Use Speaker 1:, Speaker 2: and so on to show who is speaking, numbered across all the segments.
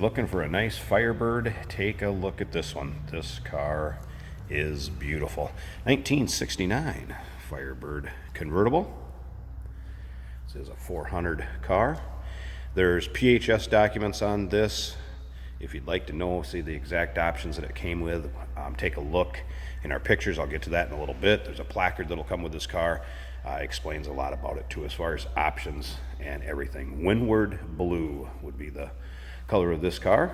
Speaker 1: looking for a nice Firebird, take a look at this one. This car is beautiful. 1969 Firebird convertible. This is a 400 car. There's PHS documents on this. If you'd like to know, see the exact options that it came with, take a look in our pictures. I'll get to that in a little bit. There's a placard that'll come with this car. Explains a lot about it too, as far as options and everything. Windward blue would be the color of this car.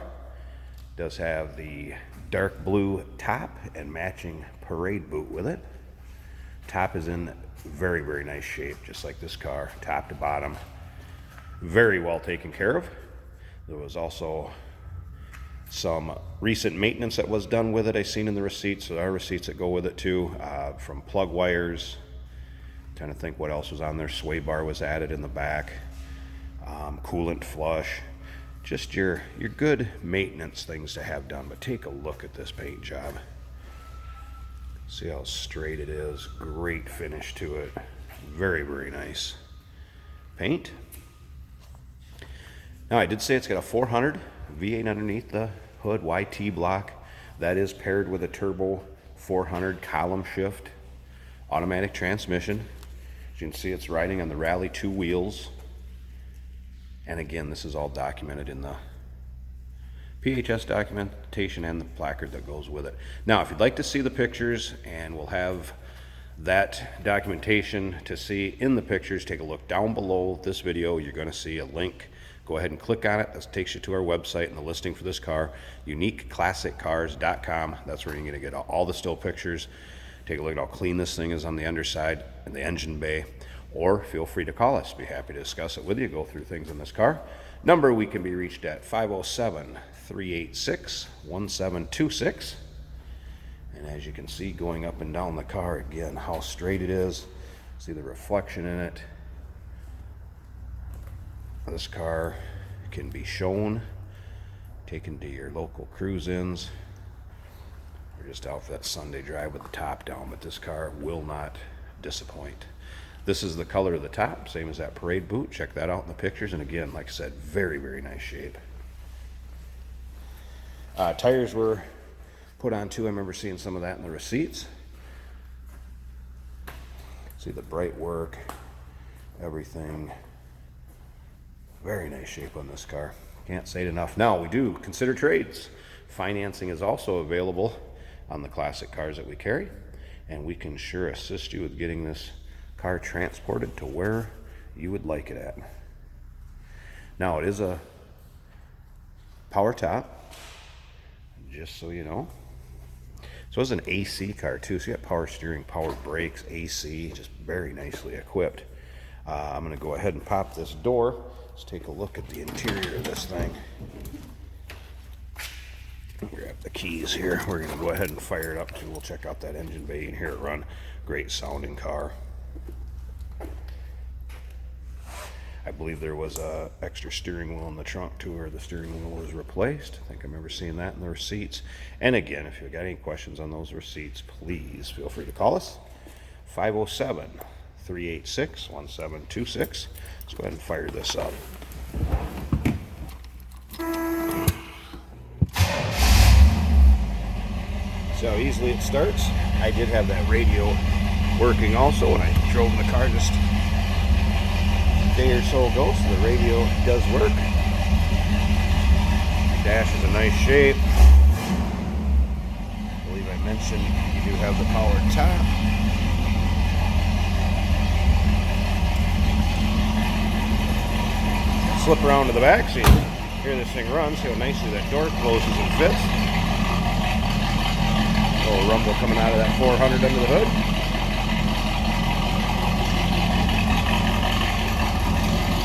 Speaker 1: It does have the dark blue top and matching parade boot with it. Top is in very, very nice shape, just like this car, top to bottom. Very well taken care of. There was also some recent maintenance that was done with it, I seen in the receipts. So there are receipts that go with it too, from plug wires. Trying to think what else was on there. Sway bar was added in the back. Coolant flush. Just your good maintenance things to have done. But take a look at this paint job. See how straight it is. Great finish to it. Very, very nice paint. Now, I did say it's got a 400 V8 underneath the hood, YT block. That is paired with a turbo 400 column shift automatic transmission. As you can see, it's riding on the Rally 2 wheels. And again, this is all documented in the PHS documentation and the placard that goes with it. Now, if you'd like to see the pictures, and we'll have that documentation to see in the pictures, take a look down below this video. You're going to see a link. Go ahead and click on it. That takes you to our website and the listing for this car, uniqueclassiccars.com. That's where you're going to get all the still pictures. Take a look at how clean this thing is on the underside and the engine bay. Or feel free to call us. Be happy to discuss it with you, go through things in this car. Number, we can be reached at 507-386-1726. And as you can see, going up and down the car, again, how straight it is. See the reflection in it. This car can be shown, taken to your local cruise-ins. We're just out for that Sunday drive with the top down, but this car will not disappoint. This is the color of the top, same as that parade boot. Check that out in the pictures. And again, like I said, very, very nice shape. Tires were put on too. I remember seeing some of that in the receipts. See the bright work, everything. Very nice shape on this car. Can't say it enough. Now, we do consider trades. Financing is also available on the classic cars that we carry, and we can sure assist you with getting this car transported to where you would like it at. Now, it is a power top, just so you know. So it's an AC car too, so you got power steering, power brakes, AC, just very nicely equipped. I'm going to go ahead and pop this door. Let's take a look at the interior of this thing. Grab the keys here. We're going to go ahead and fire it up too. We'll check out that engine bay and hear it run. Great sounding car. I believe there was a extra steering wheel in the trunk too, or the steering wheel was replaced. I think I remember seeing that in the receipts. And again, if you've got any questions on those receipts, please feel free to call us. 507-386-1726. Let's go ahead and fire this up. See how easily it starts? I did have that radio working also when I drove the car just a day or so ago, so the radio does work. The dash is a nice shape. I believe I mentioned you do have the power top. Slip around to the back so you can hear this thing run. See how nicely that door closes and fits. A little rumble coming out of that 400 under the hood.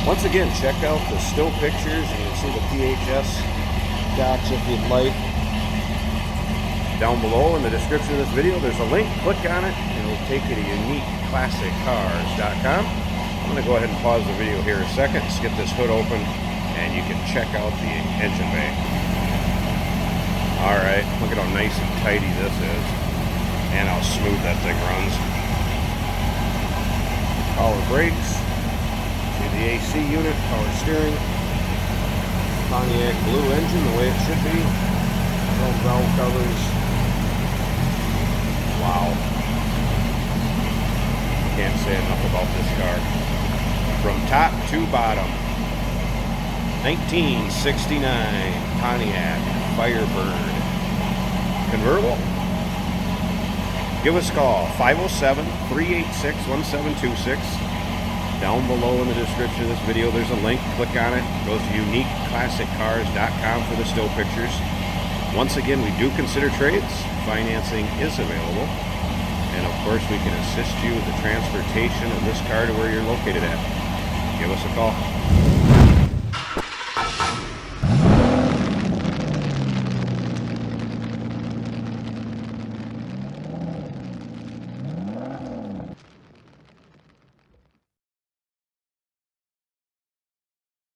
Speaker 1: Once again, check out the still pictures, and you'll see the PHS docs if you'd like. Down below in the description of this video, there's a link. Click on it, and it'll take you to uniqueclassiccars.com. I'm going to go ahead and pause the video here a second. Let's get this hood open, and you can check out the engine bay. Alright, look at how nice and tidy this is, and how smooth that thing runs. Power brakes. See the AC unit, power steering. Pontiac blue engine the way it should be. Chrome valve covers. Wow. Can't say enough about this car. From top to bottom. 1969 Pontiac Firebird convertible. Give us a call, 507-386-1726. Down below in the description of this video, there's a link. Click on it. Go to uniqueclassiccars.com for the still pictures. Once again, we do consider trades. Financing is available. And of course, we can assist you with the transportation of this car to where you're located at. Give us a call.